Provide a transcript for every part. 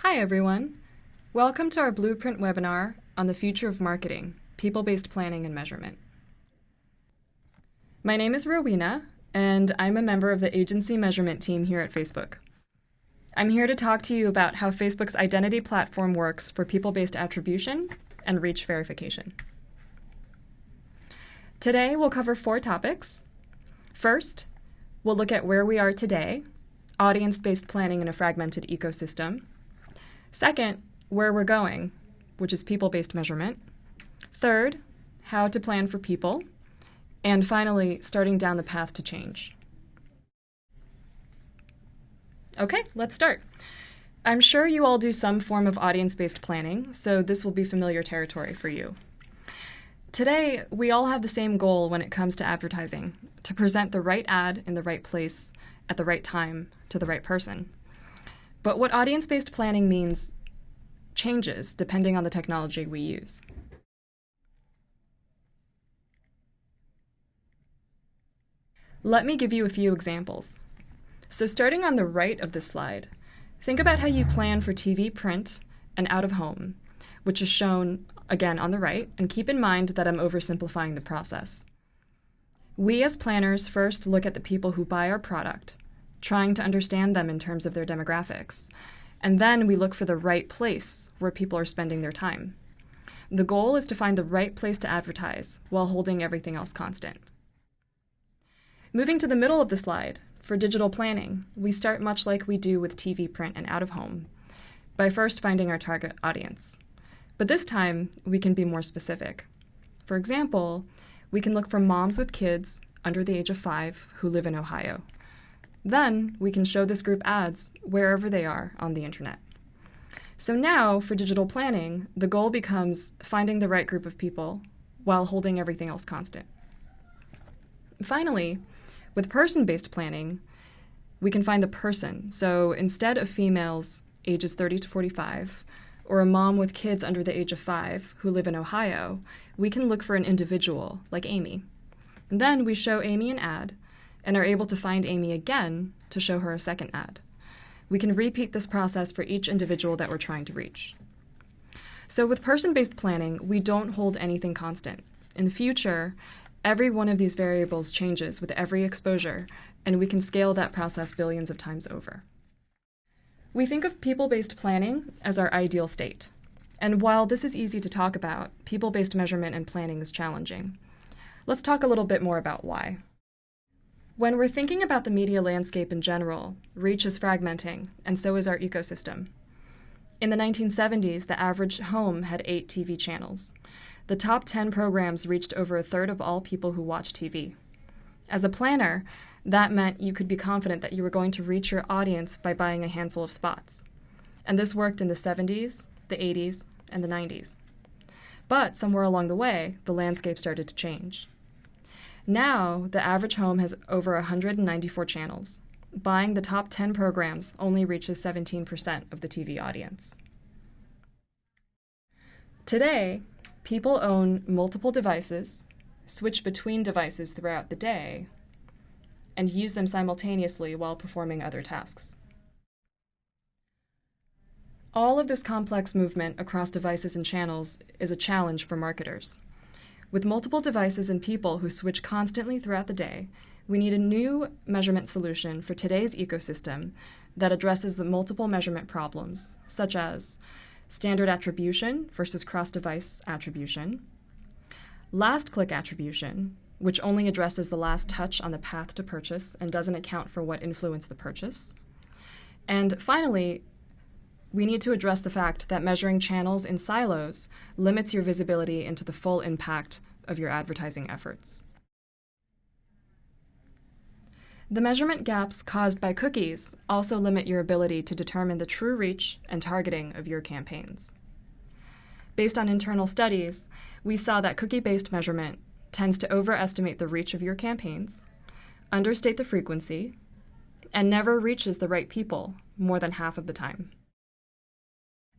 Hi everyone! Welcome to our Blueprint webinar on the future of marketing, people-based planning and measurement. My name is Rowena, and I'm a member of the agency measurement team here at Facebook. I'm here to talk to you about how Facebook's identity platform works for people-based attribution and reach verification. Today we'll cover 4 topics. First, we'll look at where we are today, audience-based planning in a fragmented ecosystem. Second, where we're going, which is people-based measurement. Third, how to plan for people. And finally, starting down the path to change. Okay, let's start. I'm sure you all do some form of audience-based planning, so this will be familiar territory for you. Today, we all have the same goal when it comes to advertising, to present the right ad in the right place at the right time to the right person. But what audience-based planning means changes depending on the technology we use. Let me give you a few examples. So starting on the right of the slide, think about how you plan for TV print and out of home, which is shown again on the right, and keep in mind that I'm oversimplifying the process. We as planners first look at the people who buy our product, trying to understand them in terms of their demographics. And then we look for the right place where people are spending their time. The goal is to find the right place to advertise while holding everything else constant. Moving to the middle of the slide, for digital planning, we start much like we do with TV, print, and out of home, by first finding our target audience. But this time, we can be more specific. For example, we can look for moms with kids under the age of 5 who live in Ohio. Then we can show this group ads wherever they are on the internet. So now, for digital planning, the goal becomes finding the right group of people while holding everything else constant. Finally, with person-based planning, we can find the person. So instead of females ages 30 to 45, or a mom with kids under the age of 5 who live in Ohio, we can look for an individual like Amy. And then we show Amy an ad, and are able to find Amy again to show her a second ad. We can repeat this process for each individual that we're trying to reach. So with person-based planning, we don't hold anything constant. In the future, every one of these variables changes with every exposure, and we can scale that process billions of times over. We think of people-based planning as our ideal state. And while this is easy to talk about, people-based measurement and planning is challenging. Let's talk a little bit more about why. When we're thinking about the media landscape in general, reach is fragmenting, and so is our ecosystem. In the 1970s, the average home had 8 TV channels. The top 10 programs reached over 1/3 of all people who watch TV. As a planner, that meant you could be confident that you were going to reach your audience by buying a handful of spots. And this worked in the 70s, the 80s, and the 90s. But somewhere along the way, the landscape started to change. Now, the average home has over 194 channels. Buying the top 10 programs only reaches 17% of the TV audience. Today, people own multiple devices, switch between devices throughout the day, and use them simultaneously while performing other tasks. All of this complex movement across devices and channels is a challenge for marketers. With multiple devices and people who switch constantly throughout the day, we need a new measurement solution for today's ecosystem that addresses the multiple measurement problems, such as standard attribution versus cross-device attribution, last-click attribution, which only addresses the last touch on the path to purchase and doesn't account for what influenced the purchase, and finally, we need to address the fact that measuring channels in silos limits your visibility into the full impact of your advertising efforts. The measurement gaps caused by cookies also limit your ability to determine the true reach and targeting of your campaigns. Based on internal studies, we saw that cookie-based measurement tends to overestimate the reach of your campaigns, understate the frequency, and never reaches the right people more than half of the time.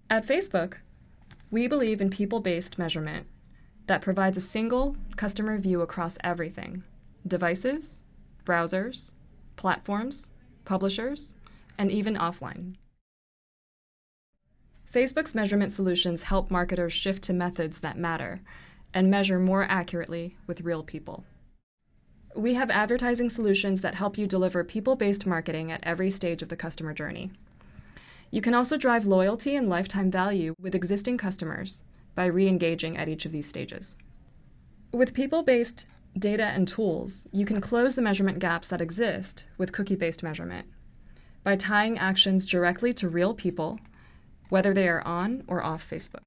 At Facebook, we believe in people-based measurement that provides a single customer view across everything: devices, browsers, platforms, publishers, and even offline. Facebook's measurement solutions help marketers shift to methods that matter and measure more accurately with real people. We have advertising solutions that help you deliver people-based marketing at every stage of the customer journey. You can also drive loyalty and lifetime value with existing customers by re-engaging at each of these stages. With people-based data and tools, you can close the measurement gaps that exist with cookie-based measurement by tying actions directly to real people, whether they are on or off Facebook.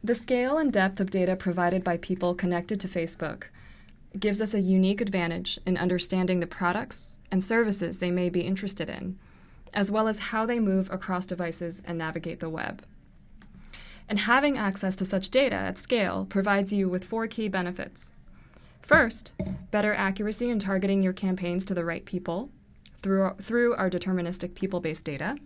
The scale and depth of data provided by people connected to Facebook gives us a unique advantage in understanding the products and services they may be interested in, as well as how they move across devices and navigate the web. And having access to such data at scale provides you with 4 key benefits. First, better accuracy in targeting your campaigns to the right people through our deterministic people-based data.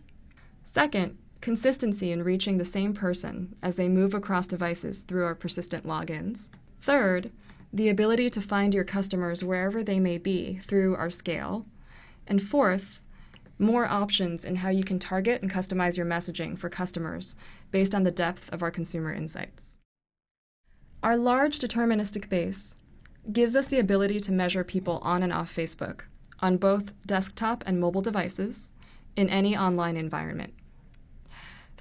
Second, consistency in reaching the same person as they move across devices through our persistent logins. Third, the ability to find your customers wherever they may be through our scale. And fourth, more options in how you can target and customize your messaging for customers based on the depth of our consumer insights. Our large deterministic base gives us the ability to measure people on and off Facebook, on both desktop and mobile devices, in any online environment.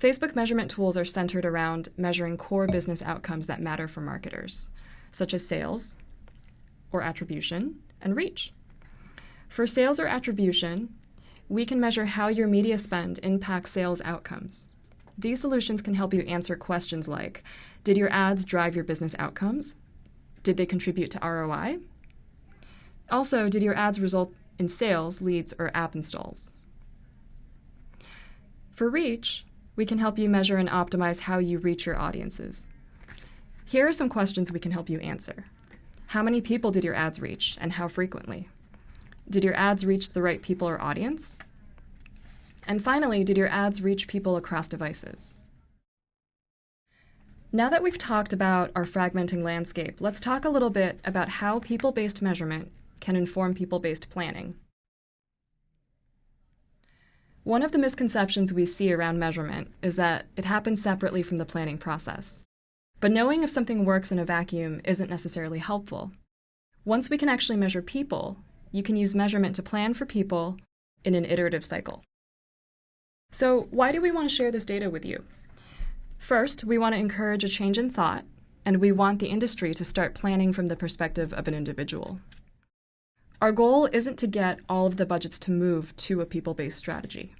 Facebook measurement tools are centered around measuring core business outcomes that matter for marketers, such as sales, or attribution, and reach. For sales or attribution, we can measure how your media spend impacts sales outcomes. These solutions can help you answer questions like, did your ads drive your business outcomes? Did they contribute to ROI? Also, did your ads result in sales, leads, or app installs? For reach, we can help you measure and optimize how you reach your audiences. Here are some questions we can help you answer. How many people did your ads reach, and how frequently? Did your ads reach the right people or audience? And finally, did your ads reach people across devices? Now that we've talked about our fragmenting landscape, let's talk a little bit about how people-based measurement can inform people-based planning. One of the misconceptions we see around measurement is that it happens separately from the planning process. But knowing if something works in a vacuum isn't necessarily helpful. Once we can actually measure people, you can use measurement to plan for people in an iterative cycle. So why do we want to share this data with you? First, we want to encourage a change in thought, and we want the industry to start planning from the perspective of an individual. Our goal isn't to get all of the budgets to move to a people-based strategy.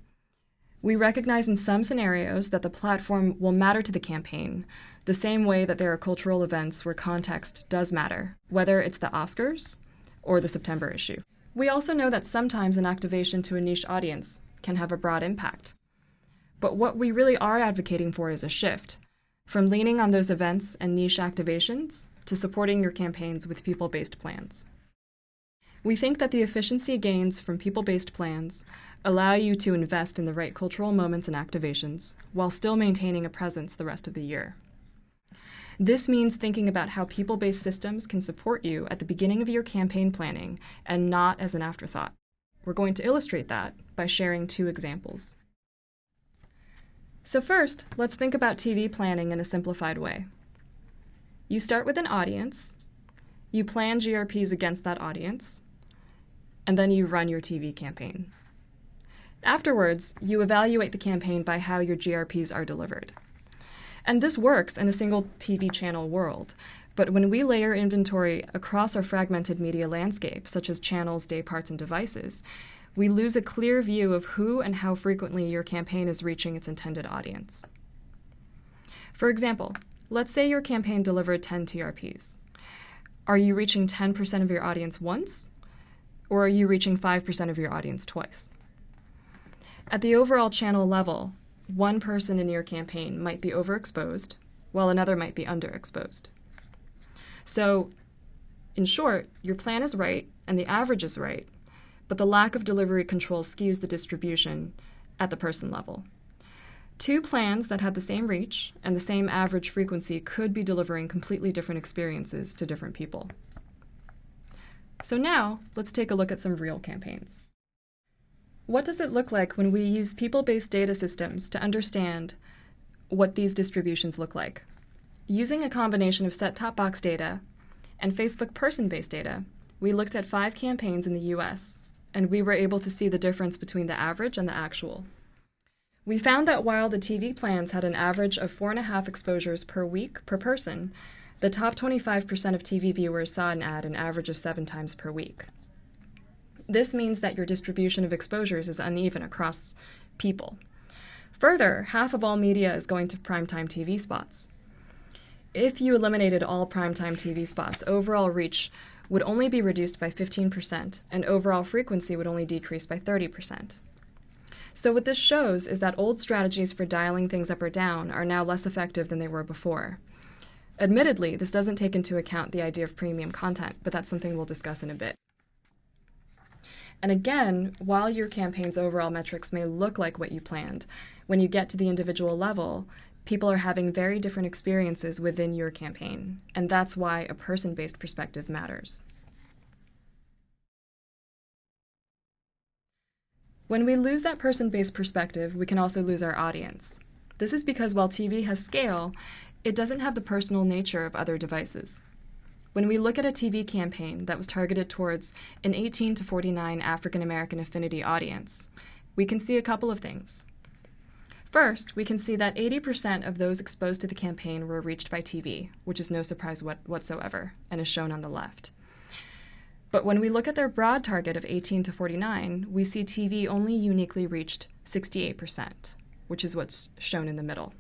We recognize in some scenarios that the platform will matter to the campaign, the same way that there are cultural events where context does matter, whether it's the Oscars or the September issue. We also know that sometimes an activation to a niche audience can have a broad impact. But what we really are advocating for is a shift, from leaning on those events and niche activations to supporting your campaigns with people-based plans. We think that the efficiency gains from people-based plans allow you to invest in the right cultural moments and activations while still maintaining a presence the rest of the year. This means thinking about how people-based systems can support you at the beginning of your campaign planning and not as an afterthought. We're going to illustrate that by sharing 2 examples. So first, let's think about TV planning in a simplified way. You start with an audience, you plan GRPs against that audience, and then you run your TV campaign. Afterwards, you evaluate the campaign by how your GRPs are delivered. And this works in a single TV channel world, but when we layer inventory across our fragmented media landscape, such as channels, day parts, and devices, we lose a clear view of who and how frequently your campaign is reaching its intended audience. For example, let's say your campaign delivered 10 TRPs. Are you reaching 10% of your audience once, or are you reaching 5% of your audience twice? At the overall channel level, one person in your campaign might be overexposed, while another might be underexposed. So, in short, your plan is right and the average is right, but the lack of delivery control skews the distribution at the person level. 2 plans that had the same reach and the same average frequency could be delivering completely different experiences to different people. So now, let's take a look at some real campaigns. What does it look like when we use people-based data systems to understand what these distributions look like. Using a combination of set-top box data and Facebook person-based data, we looked at 5 campaigns in the US, and we were able to see the difference between the average and the actual. We found that while the TV plans had an average of 4.5 exposures per week per person, the top 25% of TV viewers saw an ad an average of 7 times per week. This means that your distribution of exposures is uneven across people. Further, half of all media is going to primetime TV spots. If you eliminated all primetime TV spots, overall reach would only be reduced by 15%, and overall frequency would only decrease by 30%. So what this shows is that old strategies for dialing things up or down are now less effective than they were before. Admittedly, this doesn't take into account the idea of premium content, but that's something we'll discuss in a bit. And again, while your campaign's overall metrics may look like what you planned, when you get to the individual level, people are having very different experiences within your campaign, and that's why a person-based perspective matters. When we lose that person-based perspective, we can also lose our audience. This is because while TV has scale, it doesn't have the personal nature of other devices. When we look at a TV campaign that was targeted towards an 18 to 49 African American affinity audience, we can see a couple of things. First, we can see that 80% of those exposed to the campaign were reached by TV, which is no surprise whatsoever, and is shown on the left. But when we look at their broad target of 18 to 49, we see TV only uniquely reached 68%, which is what's shown in the middle.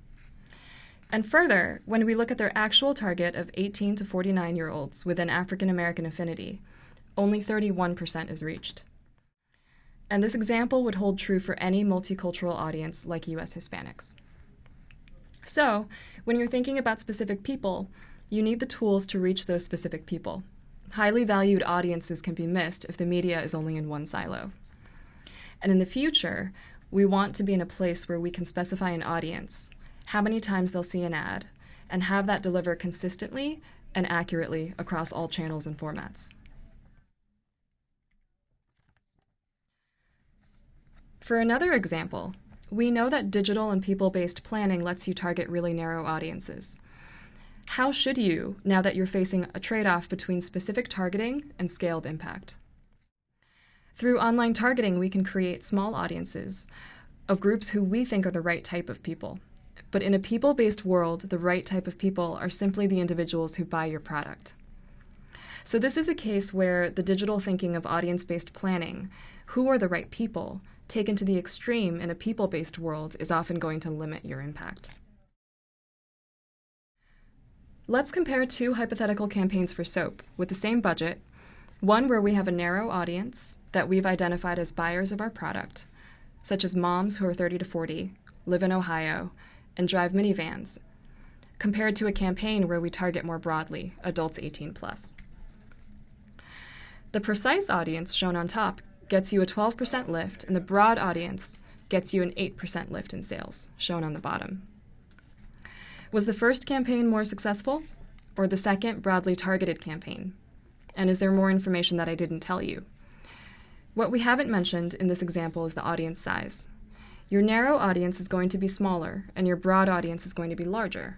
And further, when we look at their actual target of 18 to 49-year-olds with an African American affinity, only 31% is reached. And this example would hold true for any multicultural audience like US Hispanics. So, when you're thinking about specific people, you need the tools to reach those specific people. Highly valued audiences can be missed if the media is only in one silo. And in the future, we want to be in a place where we can specify an audience, how many times they'll see an ad, and have that deliver consistently and accurately across all channels and formats. For another example, we know that digital and people-based planning lets you target really narrow audiences. How should you, now that you're facing a trade-off between specific targeting and scaled impact? Through online targeting, we can create small audiences of groups who we think are the right type of people. But in a people-based world, the right type of people are simply the individuals who buy your product. So this is a case where the digital thinking of audience-based planning, who are the right people, taken to the extreme in a people-based world is often going to limit your impact. Let's compare 2 hypothetical campaigns for soap with the same budget, one where we have a narrow audience that we've identified as buyers of our product, such as moms who are 30 to 40, live in Ohio, and drive minivans, compared to a campaign where we target more broadly, adults 18 plus. The precise audience shown on top gets you a 12% lift, and the broad audience gets you an 8% lift in sales, shown on the bottom. Was the first campaign more successful, or the second broadly targeted campaign? And is there more information that I didn't tell you? What we haven't mentioned in this example is the audience size. Your narrow audience is going to be smaller, and your broad audience is going to be larger,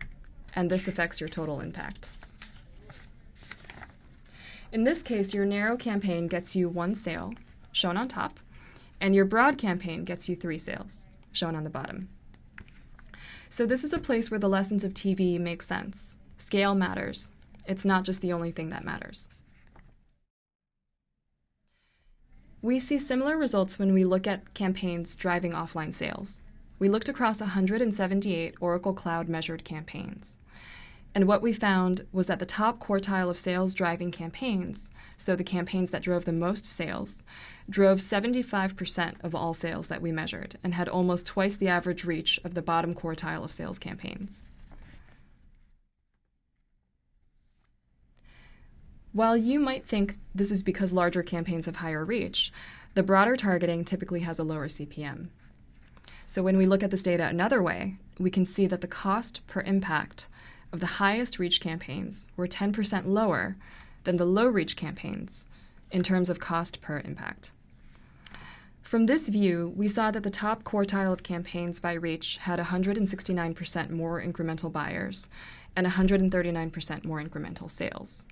and this affects your total impact. In this case, your narrow campaign gets you 1 sale, shown on top, and your broad campaign gets you 3 sales, shown on the bottom. So this is a place where the lessons of TV make sense. Scale matters. It's not just the only thing that matters. We see similar results when we look at campaigns driving offline sales. We looked across 178 Oracle Cloud measured campaigns. And what we found was that the top quartile of sales driving campaigns, so the campaigns that drove the most sales, drove 75% of all sales that we measured and had almost twice the average reach of the bottom quartile of sales campaigns. While you might think this is because larger campaigns have higher reach, the broader targeting typically has a lower CPM. So when we look at this data another way, we can see that the cost per impact of the highest reach campaigns were 10% lower than the low reach campaigns in terms of cost per impact. From this view, we saw that the top quartile of campaigns by reach had 169% more incremental buyers and 139% more incremental sales.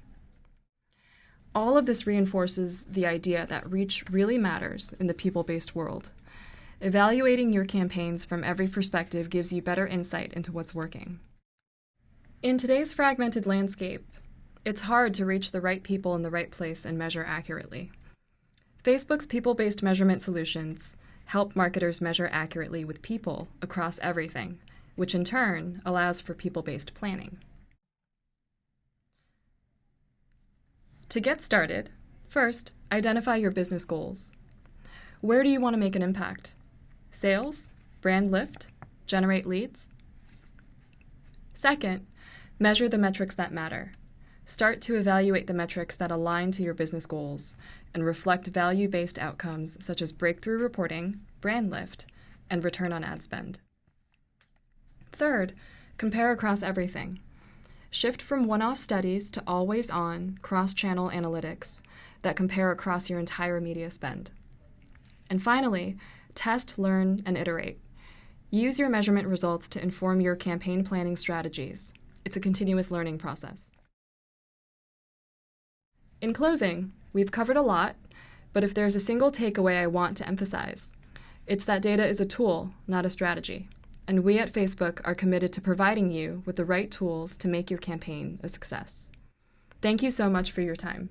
All of this reinforces the idea that reach really matters in the people-based world. Evaluating your campaigns from every perspective gives you better insight into what's working. In today's fragmented landscape, it's hard to reach the right people in the right place and measure accurately. Facebook's people-based measurement solutions help marketers measure accurately with people across everything, which in turn allows for people-based planning. To get started, first, identify your business goals. Where do you want to make an impact? Sales? Brand lift? Generate leads? Second, measure the metrics that matter. Start to evaluate the metrics that align to your business goals and reflect value-based outcomes such as breakthrough reporting, brand lift, and return on ad spend. Third, compare across everything. Shift from one-off studies to always-on, cross-channel analytics that compare across your entire media spend. And finally, test, learn, and iterate. Use your measurement results to inform your campaign planning strategies. It's a continuous learning process. In closing, we've covered a lot, but if there's a single takeaway I want to emphasize, it's that data is a tool, not a strategy, and we at Facebook are committed to providing you with the right tools to make your campaign a success. Thank you so much for your time.